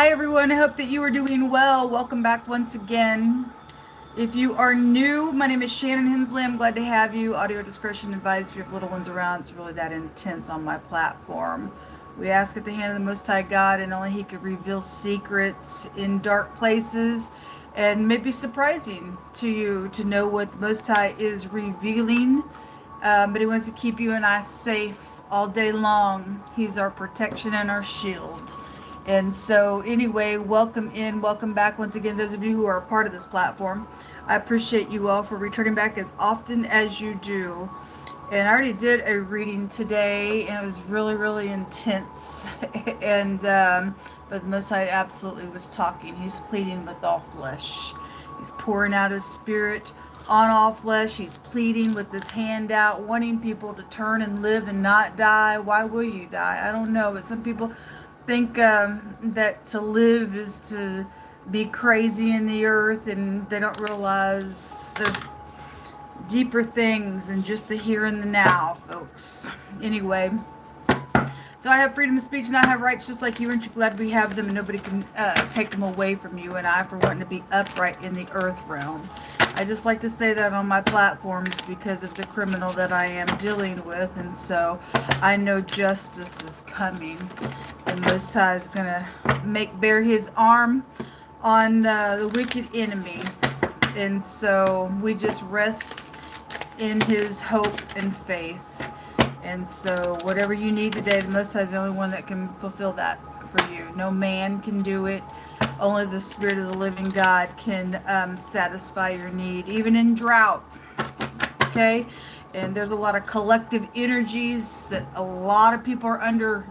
Hi everyone, I hope that you are doing well. Welcome back once again. If you are new, my name is Shannon Hensley. I'm glad to have you. Audio discretion advised if you have little ones around. It's really that intense on my platform. We ask at the hand of the Most High God, and only He could reveal secrets in dark places, and maybe surprising to you to know what the Most High is revealing. But He wants to keep you and I safe all day long. He's our protection and our shield. And so, anyway, welcome in, welcome back once again, those of you who are a part of this platform. I appreciate you all for returning back as often as you do. And I already did a reading today, and it was really, really intense. and but the Most High absolutely was talking. He's pleading with all flesh. He's pouring out His Spirit on all flesh. He's pleading with His hand out, wanting people to turn and live and not die. Why will you die? I don't know, but some people think that to live is to be crazy in the earth, and they don't realize there's deeper things than just the here and the now, folks. Anyway, so I have freedom of speech and I have rights just like you, aren't you glad we have them, and nobody can take them away from you and I for wanting to be upright in the earth realm. I just like to say that on my platforms because of the criminal that I am dealing with, and so I know justice is coming. The Most High is going to make bare His arm on the wicked enemy, and so we just rest in His hope and faith. And so whatever you need today, the Most High is the only one that can fulfill that for you. No man can do it. Only the Spirit of the living God can satisfy your need, even in drought. Okay? And there's a lot of collective energies that a lot of people are under,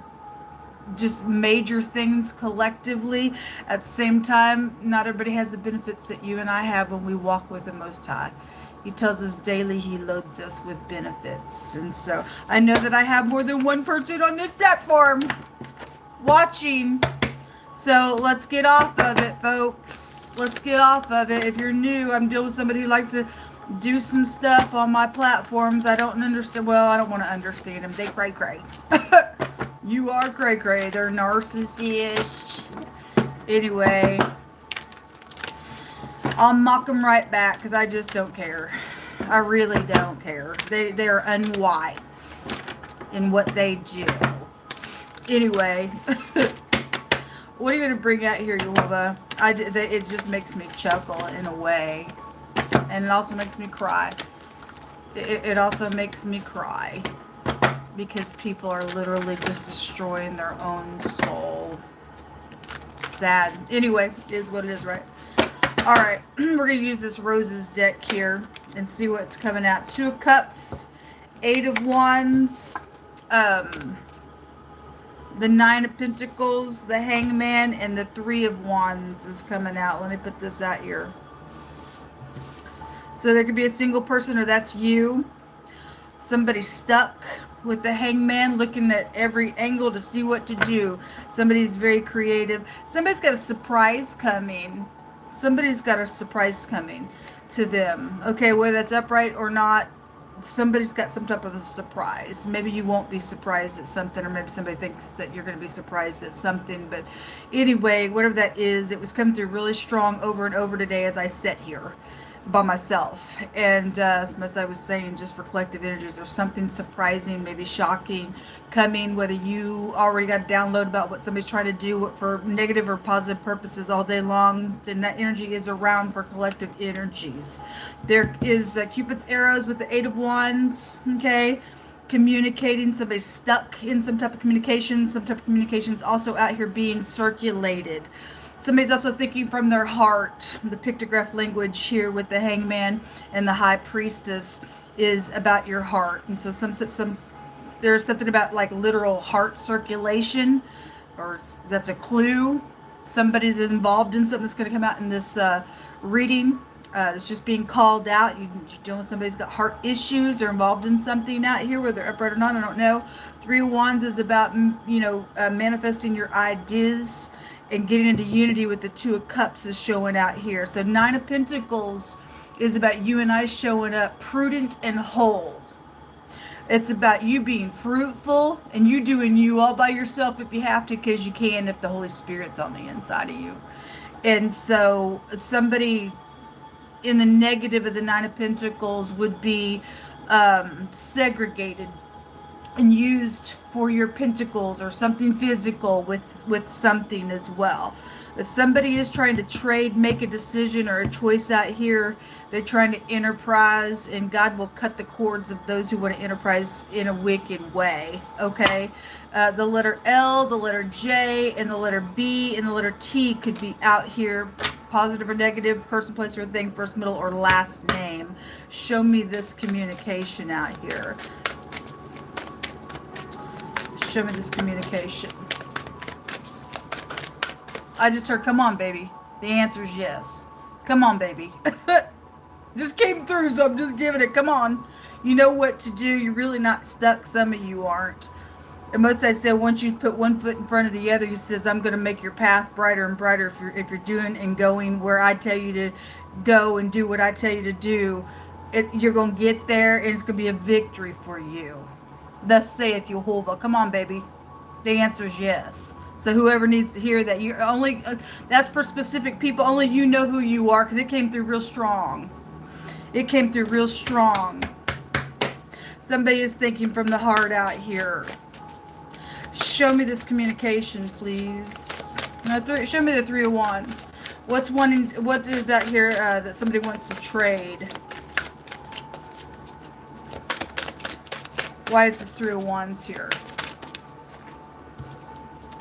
just major things collectively. At the same time, not everybody has the benefits that you and I have when we walk with the Most High. He tells us daily He loads us with benefits. And so I know that I have more than one person on this platform watching. So let's get off of it, folks. Let's get off of it. If you're new, I'm dealing with somebody who likes to do some stuff on my platforms. I don't understand. Well, I don't want to understand them. They cray. You are cray. They're narcissists. Anyway, I'll mock them right back because I just don't care. I really don't care. They're unwise in what they do. Anyway, what are you going to bring out here, Jehovah? It just makes me chuckle in a way. And it also makes me cry. It also makes me cry. Because people are literally just destroying their own soul. Sad. Anyway, it is what it is, right? Alright, we're going to use this Roses deck here and see what's coming out. 2 of Cups, 8 of Wands, the 9 of Pentacles, the Hangman, and the 3 of Wands is coming out. Let me put this out here. So there could be a single person, or that's you. Somebody stuck with the Hangman, looking at every angle to see what to do. Somebody's very creative. Somebody's got a surprise coming. Somebody's got a surprise coming to them. Okay, whether that's upright or not, somebody's got some type of a surprise. Maybe you won't be surprised at something, or maybe somebody thinks that you're going to be surprised at something. But anyway, whatever that is, it was coming through really strong over and over today as I sat here by myself. And as I was saying, just for collective energies, there's something surprising, maybe shocking coming, whether you already got a download about what somebody's trying to do for negative or positive purposes all day long, then that energy is around for collective energies. There is Cupid's arrows with the 8 of Wands, okay? Communicating, somebody stuck in some type of communication. Some type of communication is also out here being circulated. Somebody's also thinking from their heart. The pictograph language here with the Hangman and the High Priestess is about your heart. And so there's something about like literal heart circulation, or that's a clue. Somebody's involved in something that's going to come out in this reading. It's just being called out. You're dealing with somebody's got heart issues. They're involved in something out here, whether they're upright or not, I don't know. 3 of Wands is about, manifesting your ideas and getting into unity with the 2 of Cups is showing out here. So 9 of Pentacles is about you and I showing up prudent and whole. It's about you being fruitful and you doing you all by yourself if you have to, because you can if the Holy Spirit's on the inside of you. And so somebody in the negative of the Nine of Pentacles would be segregated and used for your pentacles or something physical with something as well. If somebody is trying to trade, make a decision or a choice out here, they're trying to enterprise, and God will cut the cords of those who want to enterprise in a wicked way. Okay, the letter L, the letter J, and the letter B, and the letter T could be out here. Positive or negative, person, place, or thing, first, middle, or last name. Show me this communication out here. Show me this communication. I just heard, come on, baby. The answer is yes. Come on, baby. Just came through, so I'm just giving it. Come on. You know what to do. You're really not stuck. Some of you aren't. And most I said, once you put one foot in front of the other, he says, I'm going to make your path brighter and brighter if you're doing and going where I tell you to go and do what I tell you to do. You're going to get there, and it's going to be a victory for you. Thus saith Jehovah. Come on, baby. The answer is yes. So whoever needs to hear that, you're only that's for specific people. Only you know who you are, because it came through real strong. It came through real strong. Somebody is thinking from the heart out here. Show me this communication, please. Show me the Three of Wands. What is that here that somebody wants to trade? Why is this Three of Wands here?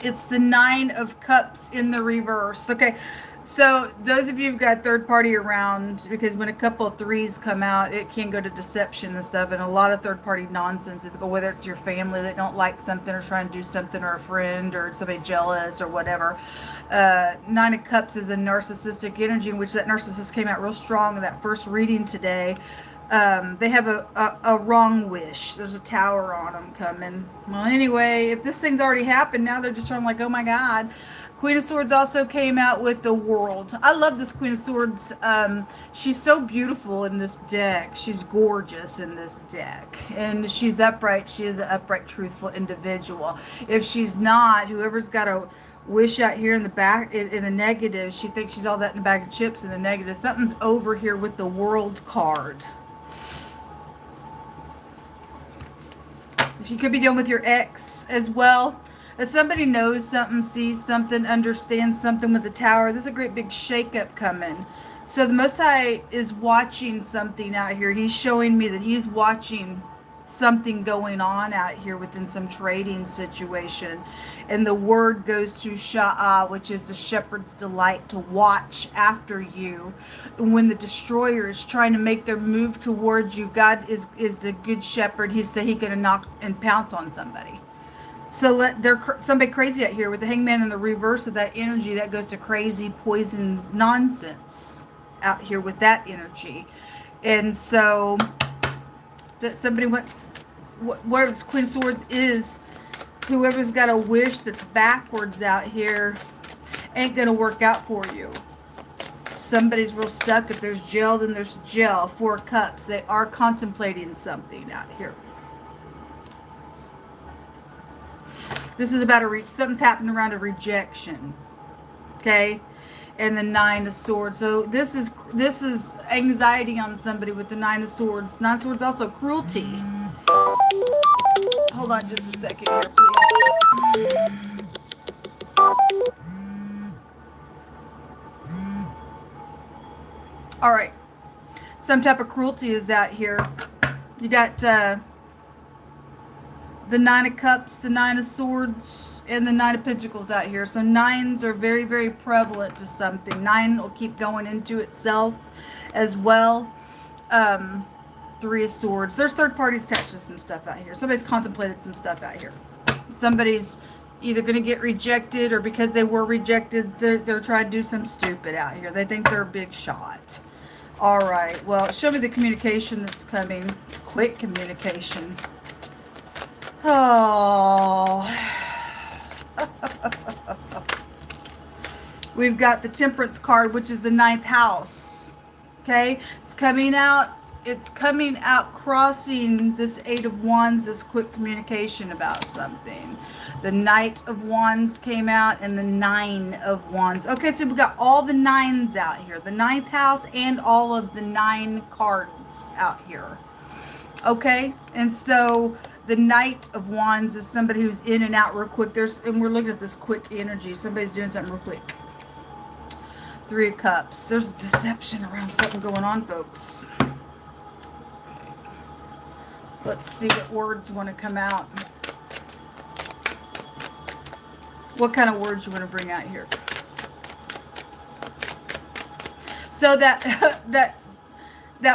It's the Nine of Cups in the reverse. Okay, so those of you who've got third party around, because when a couple of threes come out, it can go to deception and stuff, and a lot of third party nonsense is, whether it's your family that don't like something or trying to do something, or a friend, or somebody jealous or whatever. Nine of Cups is a narcissistic energy, in which that narcissist came out real strong in that first reading today. They have a wrong wish. There's a tower on them coming. Well, anyway, if this thing's already happened, now they're just trying, like, oh my God. Queen of Swords also came out with the World. I love this Queen of Swords. She's so beautiful in this deck. She's gorgeous in this deck. And she's upright. She is an upright, truthful individual. If she's not, whoever's got a wish out here in the back, in the negative, she thinks she's all that in a bag of chips in the negative. Something's over here with the World card. She could be dealing with your ex as well. If somebody knows something, sees something, understands something with the Tower, there's a great big shakeup coming. So the Most High is watching something out here. He's showing me that he's watching something going on out here within some trading situation. And the word goes to Sha'ah, which is the shepherd's delight, to watch after you. And when the destroyer is trying to make their move towards you, God is the good shepherd. He said he's going to knock and pounce on somebody. So there's somebody crazy out here with the Hangman in the reverse of that energy. That goes to crazy, poison nonsense out here with that energy. And so that somebody wants, what this Queen of Swords is, whoever's got a wish that's backwards out here ain't going to work out for you. Somebody's real stuck. If there's jail, then there's jail. Four of Cups. They are contemplating something out here. This is about something's happened around a rejection. Okay? And the Nine of Swords. So this is anxiety on somebody with the Nine of Swords. Nine of Swords also cruelty. Hold on just a second here, please. All right. Some type of cruelty is out here. You got the Nine of Cups, the Nine of Swords, and the Nine of Pentacles out here. So nines are very, very prevalent to something. Nine will keep going into itself as well. Three of Swords. There's third parties attached to some stuff out here. Somebody's contemplated some stuff out here. Somebody's either going to get rejected, or because they were rejected, they're trying to do some stupid out here. They think they're a big shot. All right. Well, show me the communication that's coming. It's quick communication. Oh, we've got the Temperance card, which is the ninth house. Okay, it's coming out it's coming out, crossing this Eight of Wands, this quick communication about something. The Knight of Wands came out and the Nine of Wands. Okay, so we got all the nines out here. The ninth house and all of the 9 cards out here. Okay, and so the Knight of Wands is somebody who's in and out real quick. And we're looking at this quick energy. Somebody's doing something real quick. 3 of Cups. There's deception around something going on, folks. Let's see what words want to come out. What kind of words you want to bring out here? So that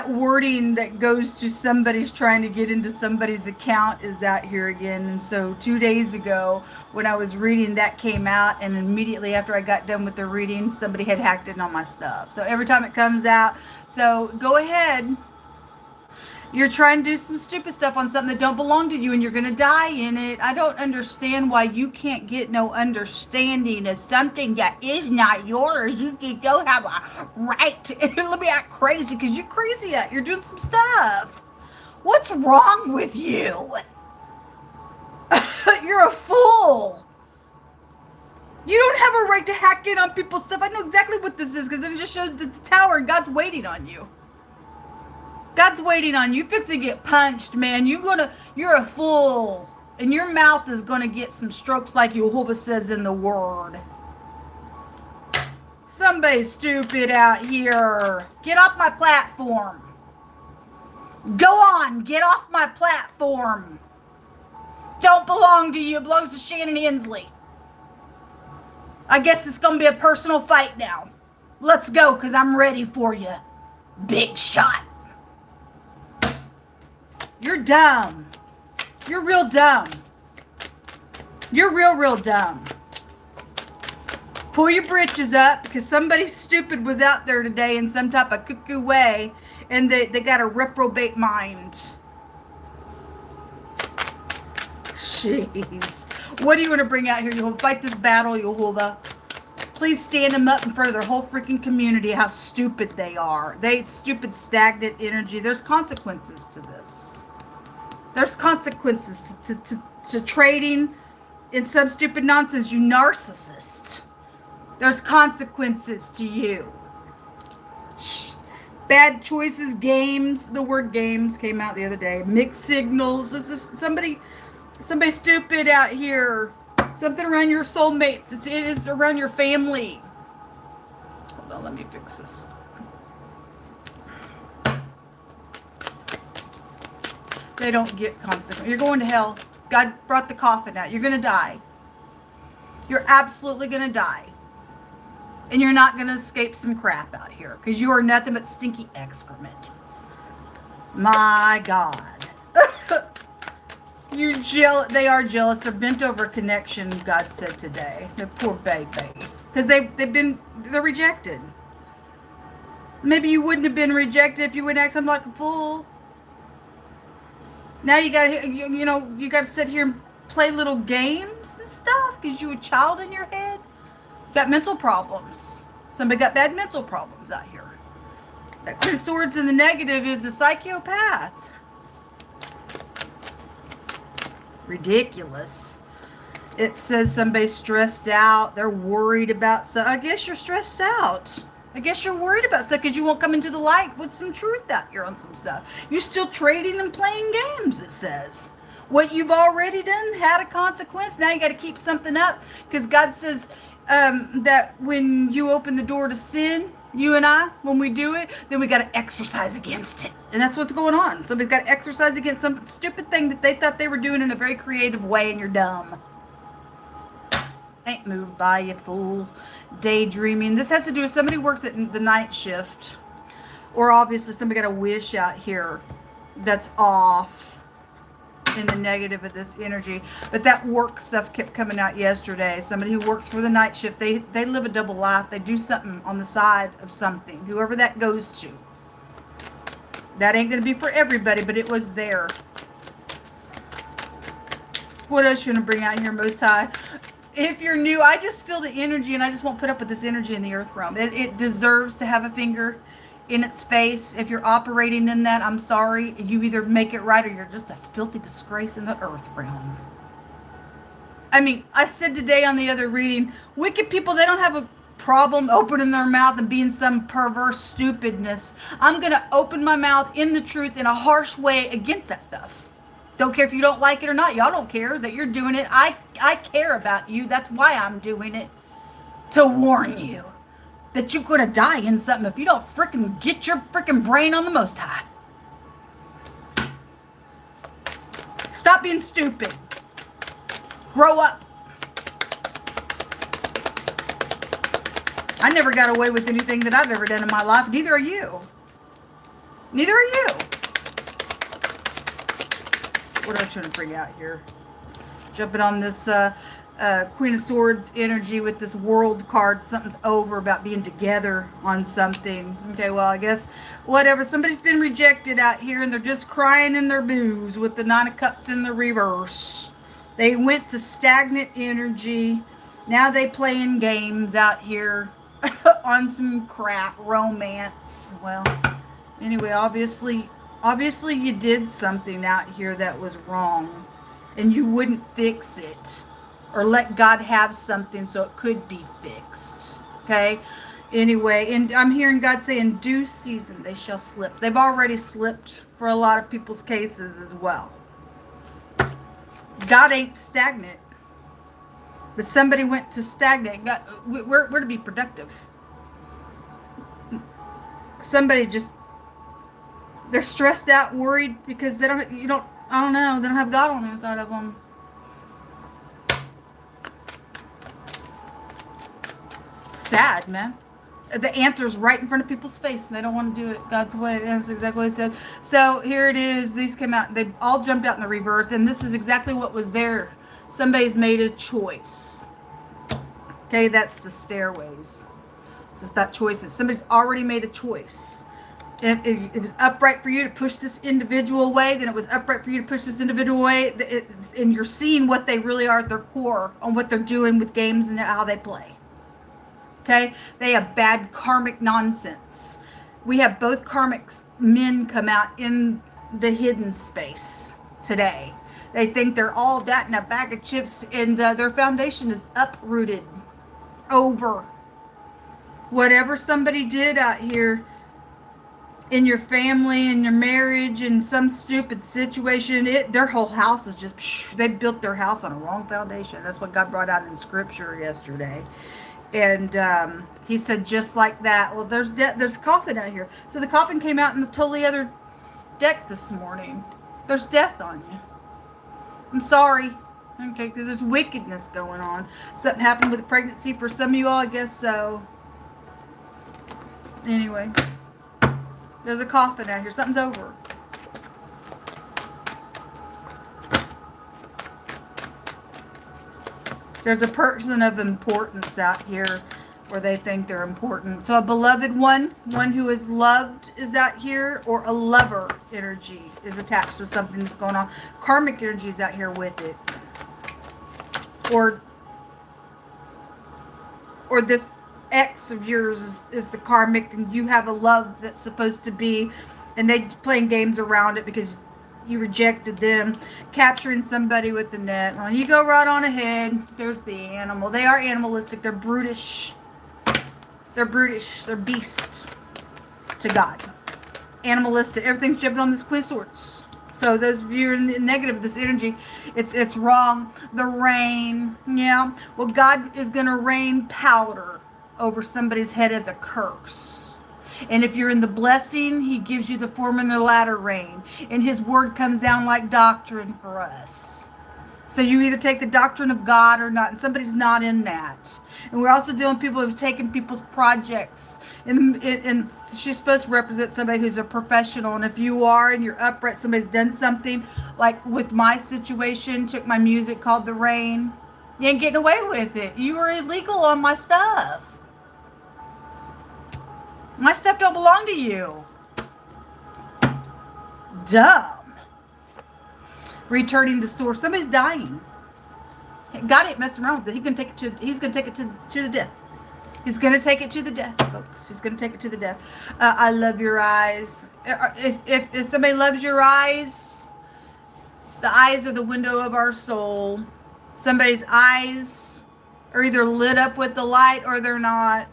wording that goes to somebody's trying to get into somebody's account is out here again. And so 2 days ago when I was reading, that came out, and immediately after I got done with the reading, somebody had hacked in on my stuff. So every time it comes out, so go ahead. You're trying to do some stupid stuff on something that don't belong to you, and you're going to die in it. I don't understand why you can't get no understanding of something that is not yours. You just don't have a right to let me act crazy, because you're crazy out. You're doing some stuff. What's wrong with you? You're a fool. You don't have a right to hack in on people's stuff. I know exactly what this is, because then it just shows the tower and God's waiting on you. God's waiting on you. You fix to get punched, man. You're a fool. And your mouth is going to get some strokes like Jehovah says in the word. Somebody's stupid out here. Get off my platform. Go on. Get off my platform. Don't belong to you. It belongs to ShannonEHensley. I guess it's going to be a personal fight now. Let's go, because I'm ready for you. Big shot. You're dumb. You're real dumb. You're real dumb. Pull your britches up, because somebody stupid was out there today in some type of cuckoo way, and they got a reprobate mind. Jeez. What do you want to bring out here? You'll fight this battle, Jehovah. Please stand them up in front of their whole freaking community, how stupid they are. Stupid, stagnant energy. There's consequences to this. There's consequences to trading in some stupid nonsense, you narcissist. There's consequences to you. Bad choices, games. The word games came out the other day. Mixed signals. This is somebody stupid out here. Something around your soulmates. It is around your family. Hold on, let me fix this. They don't get consequences. You're going to hell. God brought the coffin out. You're going to die. You're absolutely going to die. And you're not going to escape some crap out here, because you are nothing but stinky excrement. My God. You're jealous. They are jealous. They're bent over connection, God said today. The poor baby. Because they're rejected. Maybe you wouldn't have been rejected if you wouldn't act something like a fool. Now you got to sit here and play little games and stuff because you a child in your head. You got mental problems. Somebody got bad mental problems out here. That Queen of Swords in the negative is a psychopath. Ridiculous. It says somebody's stressed out. They're worried about stuff. I guess you're stressed out. I guess you're worried about stuff because you won't come into the light with some truth out here on some stuff. You're still trading and playing games, it says. What you've already done had a consequence. Now you got to keep something up, because God says that when you open the door to sin, you and I, when we do it, then we got to exercise against it. And that's what's going on. Somebody's got to exercise against some stupid thing that they thought they were doing in a very creative way, and you're dumb. Ain't moved by, you fool. Daydreaming. This has to do with somebody who works at the night shift. Or obviously somebody got a wish out here that's off in the negative of this energy. But that work stuff kept coming out yesterday. Somebody who works for the night shift, they live a double life. They do something on the side of something. Whoever that goes to. That ain't going to be for everybody, but it was there. What else you want to bring out here, Most High? If you're new, I just feel the energy, and I just won't put up with this energy in the earth realm. It deserves to have a finger in its face. If you're operating in that, I'm sorry. You either make it right or you're just a filthy disgrace in the earth realm. I mean, I said today on the other reading, wicked people, they don't have a problem opening their mouth and being some perverse stupidness. I'm going to open my mouth in the truth in a harsh way against that stuff. Don't care if you don't like it or not. Y'all don't care that you're doing it. I care about you. That's why I'm doing it. To warn you that you're going to die in something if you don't freaking get your freaking brain on the Most High. Stop being stupid. Grow up. I never got away with anything that I've ever done in my life. Neither are you. Neither are you. What am I trying to bring out here? Jumping on this Queen of Swords energy with this World card. Something's over about being together on something. Okay, well, I guess whatever. Somebody's been rejected out here and they're just crying in their booze with the Nine of Cups in the reverse. They went to stagnant energy. Now they playing games out here on some crap, romance. Well, anyway, obviously you did something out here that was wrong and you wouldn't fix it or let God have something so it could be fixed. Okay? Anyway, and I'm hearing God say in due season they shall slip. They've already slipped for a lot of people's cases as well. God ain't stagnant. But somebody went to stagnate. God, we're to be productive. Somebody just, they're stressed out, worried because I don't know, they don't have God on the inside of them. Sad, man. The answer's right in front of people's face and they don't want to do it God's way. And that's exactly what he said. So here it is. These came out. They all jumped out in the reverse. And this is exactly what was there. Somebody's made a choice. Okay, that's the stairways. This is about choices. Somebody's already made a choice. It was upright for you to push this individual away. Then it was upright for you to push this individual away. And you're seeing what they really are at their core on what they're doing with games and how they play. Okay? They have bad karmic nonsense. We have both karmic men come out in the hidden space today. They think they're all that in a bag of chips and their foundation is uprooted. It's over. Whatever somebody did out here in your family, in your marriage, in some stupid situation, their whole house is just, they built their house on a wrong foundation. That's what God brought out in scripture yesterday. And he said just like that. Well, there's a coffin out here. So the coffin came out in the totally other deck this morning. There's death on you. I'm sorry. Okay, because there's wickedness going on. Something happened with the pregnancy for some of you all, I guess so. Anyway, there's a coffin out here. Something's over. There's a person of importance out here where they think they're important. So a beloved one who is loved is out here, or a lover energy is attached to something that's going on. Karmic energy is out here with it. Or this ex of yours is the karmic, and you have a love that's supposed to be, and they playing games around it because you rejected them, capturing somebody with the net. Well, you go right on ahead. There's the animal. They are animalistic. They're brutish. They're brutish. They're beasts to God. Animalistic. Everything's jumping on this Queen of Swords. So those of you in the negative, this energy, it's wrong. The rain, yeah. Well, God is going to rain powder over somebody's head as a curse. And if you're in the blessing, he gives you the form and the latter rain. And his word comes down like doctrine for us. So you either take the doctrine of God or not. And somebody's not in that. And we're also dealing with people who've taken people's projects. And she's supposed to represent somebody who's a professional. And if you are and you're upright, somebody's done something. Like with my situation, took my music called The Rain. You ain't getting away with it. You were illegal on my stuff. My stuff don't belong to you. Dumb. Returning to source. Somebody's dying. God ain't messing around with it. He's gonna take it to the death. He's going to take it to the death, folks. He's going to take it to the death. I love your eyes. If somebody loves your eyes, the eyes are the window of our soul. Somebody's eyes are either lit up with the light or they're not.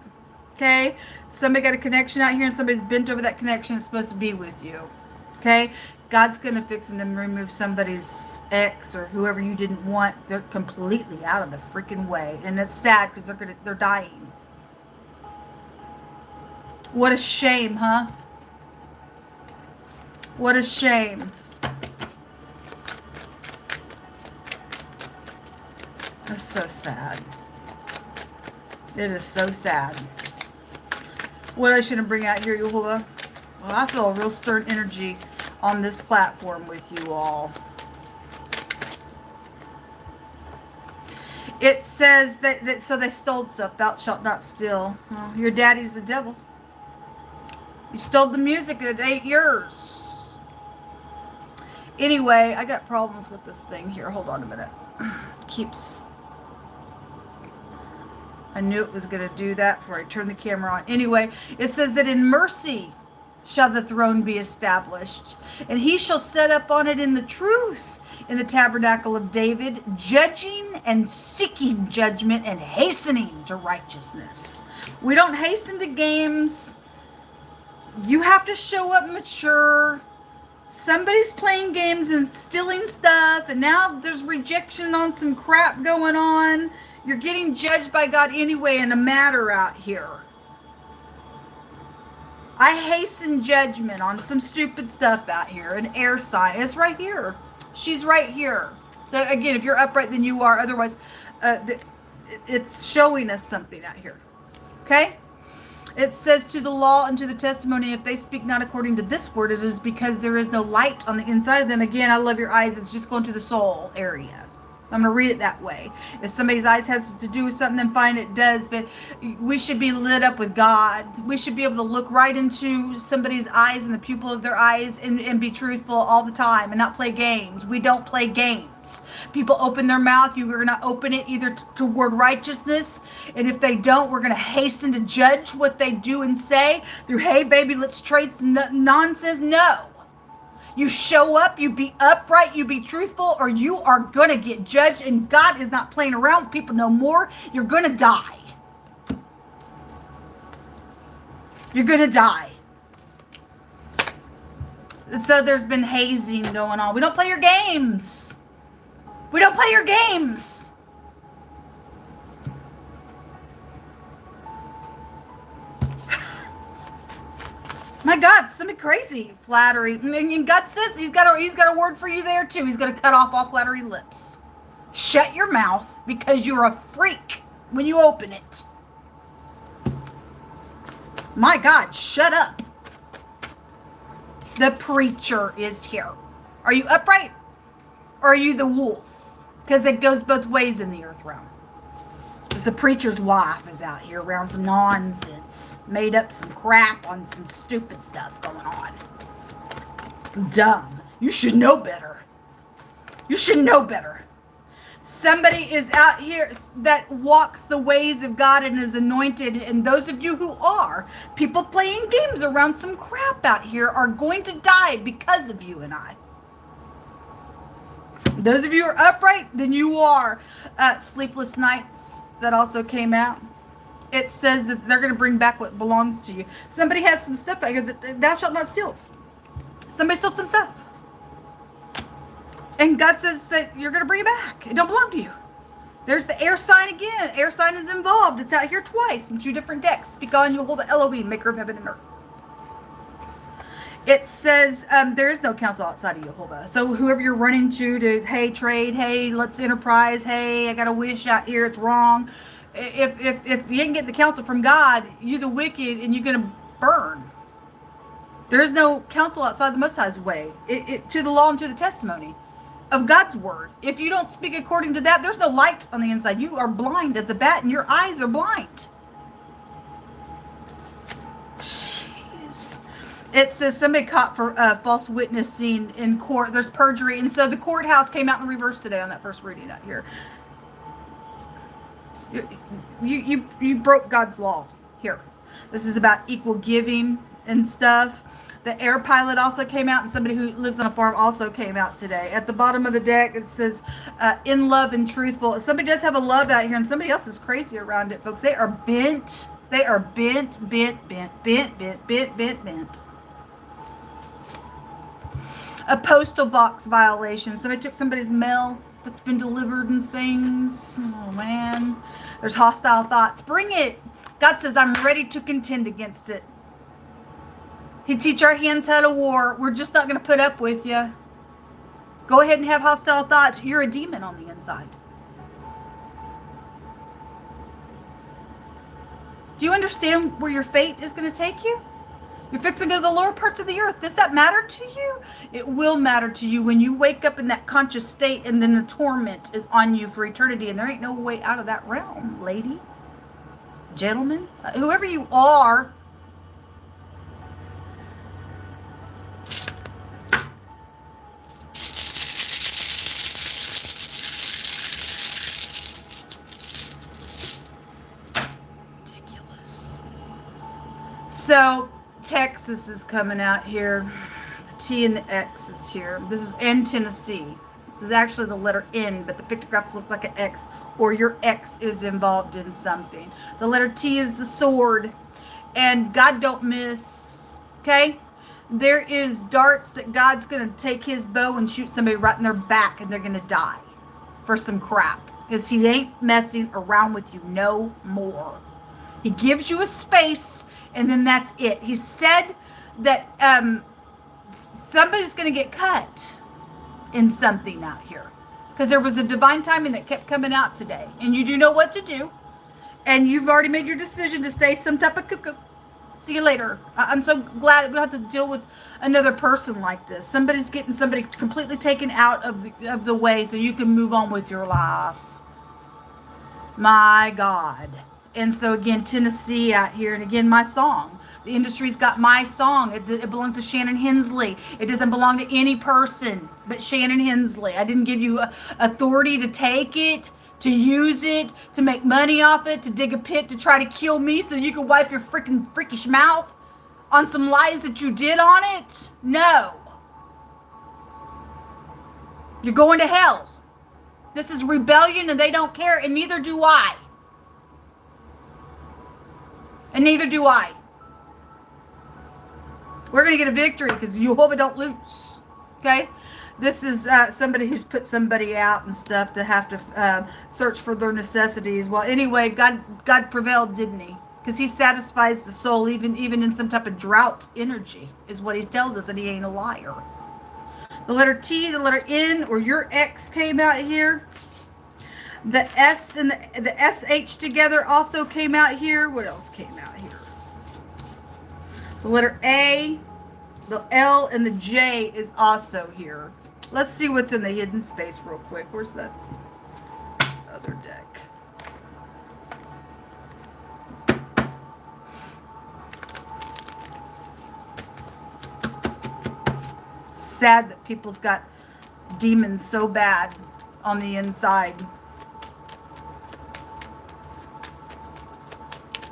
Okay? Somebody got a connection out here and somebody's bent over that connection. It's supposed to be with you. Okay? God's going to fix and remove somebody's ex or whoever you didn't want. They're completely out of the freaking way. And it's sad because they're dying. What a shame, huh? What a shame. That's so sad. It is so sad. What I shouldn't bring out here, Yehovah? Well, I feel a real stern energy on this platform with you all. It says that so they stole stuff. Thou shalt not steal. Oh, your daddy's the devil. You stole the music that ain't yours. Anyway, I got problems with this thing here. Hold on a minute. Keeps. I knew it was going to do that before I turned the camera on. Anyway, it says that in mercy shall the throne be established, and he shall set up on it in the truth, in the tabernacle of David, judging and seeking judgment and hastening to righteousness. We don't hasten to games. You have to show up mature. Somebody's playing games and stealing stuff, and now there's rejection on some crap going on. You're getting judged by God anyway in a matter out here. I hasten judgment on some stupid stuff out here. An air sign. It's right here. She's right here. So again, if you're upright, then you are. Otherwise, it's showing us something out here. Okay? It says to the law and to the testimony, if they speak not according to this word, it is because there is no light on the inside of them. Again, I love your eyes. It's just going to the soul area. I'm going to read it that way. If somebody's eyes has to do with something, then fine, it does. But we should be lit up with God. We should be able to look right into somebody's eyes and the pupil of their eyes and be truthful all the time and not play games. We don't play games. People open their mouth. You are going to open it either toward righteousness. And if they don't, we're going to hasten to judge what they do and say through, hey, baby, let's trade some nonsense. No. You show up, you be upright, you be truthful, or you are going to get judged. And God is not playing around with people no more. You're going to die. You're going to die. And so there's been hazing going on. We don't play your games. We don't play your games. My God, something crazy. Flattery. And God says he's got a word for you there too. He's going to cut off all flattery lips. Shut your mouth because you're a freak when you open it. My God, shut up. The preacher is here. Are you upright? Or are you the wolf? Because it goes both ways in the earth realm. Because the preacher's wife is out here around some nonsense. Made up some crap on some stupid stuff going on. Dumb. You should know better. You should know better. Somebody is out here that walks the ways of God and is anointed. And those of you who are, people playing games around some crap out here are going to die because of you and I. Those of you who are upright, then you are. Sleepless nights. That also came out. It says that they're going to bring back what belongs to you. Somebody has some stuff out here that thou shalt not steal. Somebody stole some stuff. And God says that you're going to bring it back. It don't belong to you. There's the air sign again. Air sign is involved. It's out here twice in two different decks. Speak on Yehovah Elohim, maker of heaven and earth. It says there is no counsel outside of Yehovah. So whoever you're running to, hey, trade, hey, let's enterprise, hey, I got a wish out here, it's wrong. If you ain't getting the counsel from God, you're the wicked and you're going to burn. There is no counsel outside the Most High's way. To the law and to the testimony of God's word. If you don't speak according to that, there's no light on the inside. You are blind as a bat and your eyes are blind. It says somebody caught for false witnessing in court. There's perjury. And so the courthouse came out in reverse today on that first reading out here. You broke God's law here. This is about equal giving and stuff. The air pilot also came out, and somebody who lives on a farm also came out today. At the bottom of the deck, it says, in love and truthful. Somebody does have a love out here, and somebody else is crazy around it, folks. They are bent. They are bent. A postal box violation. Somebody took somebody's mail that's been delivered and things. Oh, man. There's hostile thoughts. Bring it. God says, I'm ready to contend against it. He'd teach our hands how to war. We're just not going to put up with you. Go ahead and have hostile thoughts. You're a demon on the inside. Do you understand where your fate is going to take you? You're fixing to go to the lower parts of the earth. Does that matter to you? It will matter to you when you wake up in that conscious state, and then the torment is on you for eternity, and there ain't no way out of that realm, lady, gentlemen, whoever you are. Ridiculous. So Texas is coming out here. The T and the X is here. This is in Tennessee. This is actually the letter N, but the pictographs look like an X, or your X is involved in something. The letter T is the sword, and God don't miss, okay? There is darts that God's going to take his bow and shoot somebody right in their back, and they're going to die for some crap, because he ain't messing around with you no more. He gives you a space, and then that's it. He said that somebody's going to get cut in something out here, because there was a divine timing that kept coming out today, and you do know what to do, and you've already made your decision to stay some type of cuckoo. See you later. I'm so glad we don't have to deal with another person like this. Somebody's getting somebody completely taken out of the way so you can move on with your life. My God. And so again, Tennessee out here, and again, my song. The industry's got my song. It belongs to Shannon Hensley. It doesn't belong to any person but Shannon Hensley. I didn't give you authority to take it, to use it, to make money off it, to dig a pit to try to kill me so you can wipe your freaking freakish mouth on some lies that you did on it. No. You're going to hell. This is rebellion, and they don't care, and neither do I. And neither do I. We're going to get a victory because Jehovah don't lose. Okay? This is somebody who's put somebody out and stuff to have to search for their necessities. Well, anyway, God prevailed, didn't he? Because he satisfies the soul even in some type of drought energy is what he tells us, and he ain't a liar. The letter T, the letter N, or your X came out here. The S and the SH together also came out here. What else came out here? The letter A, the L, and the J is also here. Let's see what's in the hidden space real quick. Where's that other deck? Sad that people's got demons so bad on the inside.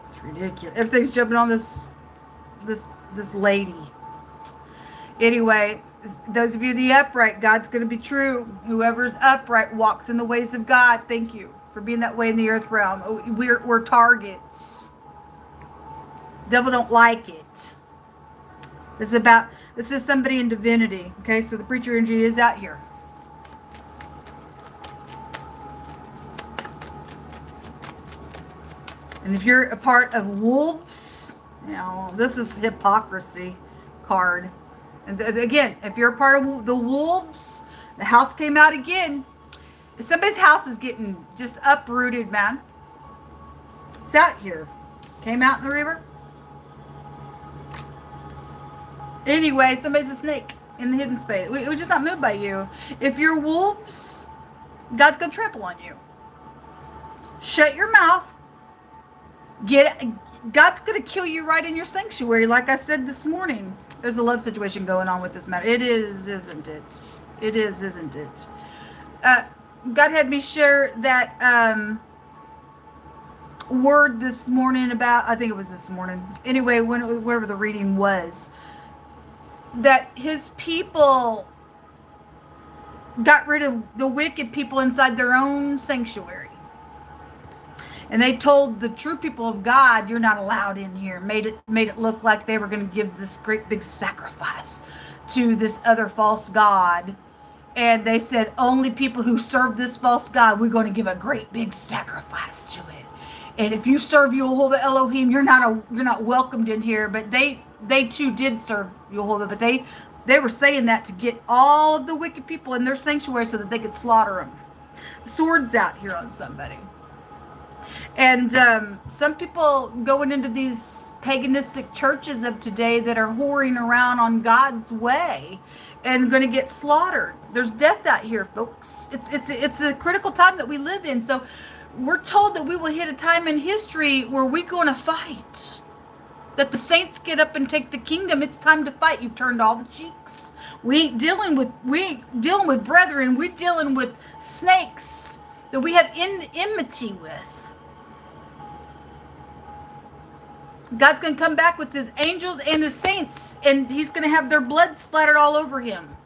It's ridiculous. Everything's jumping on this lady. Anyway, those of you the upright, God's going to be true. Whoever's upright walks in the ways of God. Thank you for being that way in the earth realm. We're targets. Devil don't like it. This is somebody in divinity. Okay, so the preacher energy is out here. And if you're a part of wolves, now this is hypocrisy card. And again, if you're a part of the wolves, the house came out again. If somebody's house is getting just uprooted, man. It's out here. Came out in the river. Anyway, somebody's a snake in the hidden space. We're just not moved by you. If you're wolves, God's going to trample on you. Shut your mouth. God's going to kill you right in your sanctuary, like I said this morning. There's a love situation going on with this matter. It is, isn't it? It is, isn't it? God had me share that word this morning about, I think it was this morning. Anyway, wherever the reading was, that his people got rid of the wicked people inside their own sanctuary. And they told the true people of God, you're not allowed in here. Made it look like they were going to give this great big sacrifice to this other false god. And they said, only people who serve this false god, we're going to give a great big sacrifice to it. And if you serve Yehovah Elohim, you're not welcomed in here. But they too did serve Yehovah, but they were saying that to get all of the wicked people in their sanctuary so that they could slaughter them. The sword's out here on somebody. And some people going into these paganistic churches of today that are whoring around on God's way and going to get slaughtered. There's death out here, folks. It's a critical time that we live in. So we're told that we will hit a time in history where we're going to fight. That the saints get up and take the kingdom. It's time to fight. You've turned all the cheeks. We ain't dealing with brethren. We're dealing with snakes that we have enmity with. God's going to come back with his angels and his saints, and he's going to have their blood splattered all over him.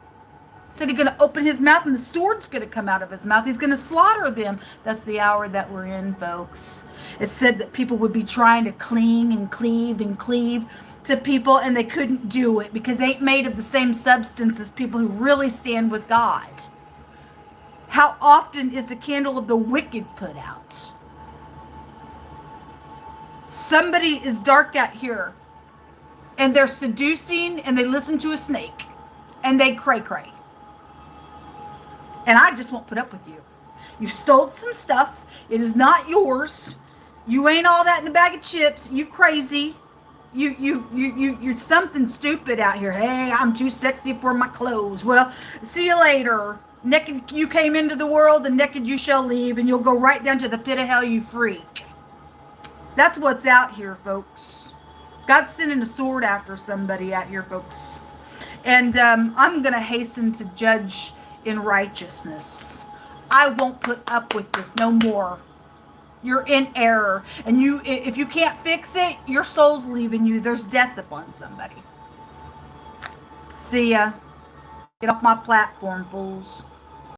Said he's going to open his mouth, and the sword's going to come out of his mouth. He's going to slaughter them. That's the hour that we're in, folks. It said that people would be trying to cling and cleave to people, and they couldn't do it because they ain't made of the same substance as people who really stand with God. How often is the candle of the wicked put out? Somebody is dark out here, and they're seducing, and they listen to a snake, and they cray. And I just won't put up with you. You've stole some stuff. It is not yours. You ain't all that in a bag of chips. You crazy. You're something stupid out here. Hey, I'm too sexy for my clothes. Well, see you later. Naked you came into the world, and naked you shall leave, and you'll go right down to the pit of hell, you freak. That's what's out here, folks. God's sending a sword after somebody out here, folks. And I'm going to hasten to judge in righteousness. I won't put up with this no more. You're in error. And if you can't fix it, your soul's leaving you. There's death upon somebody. See ya. Get off my platform, fools.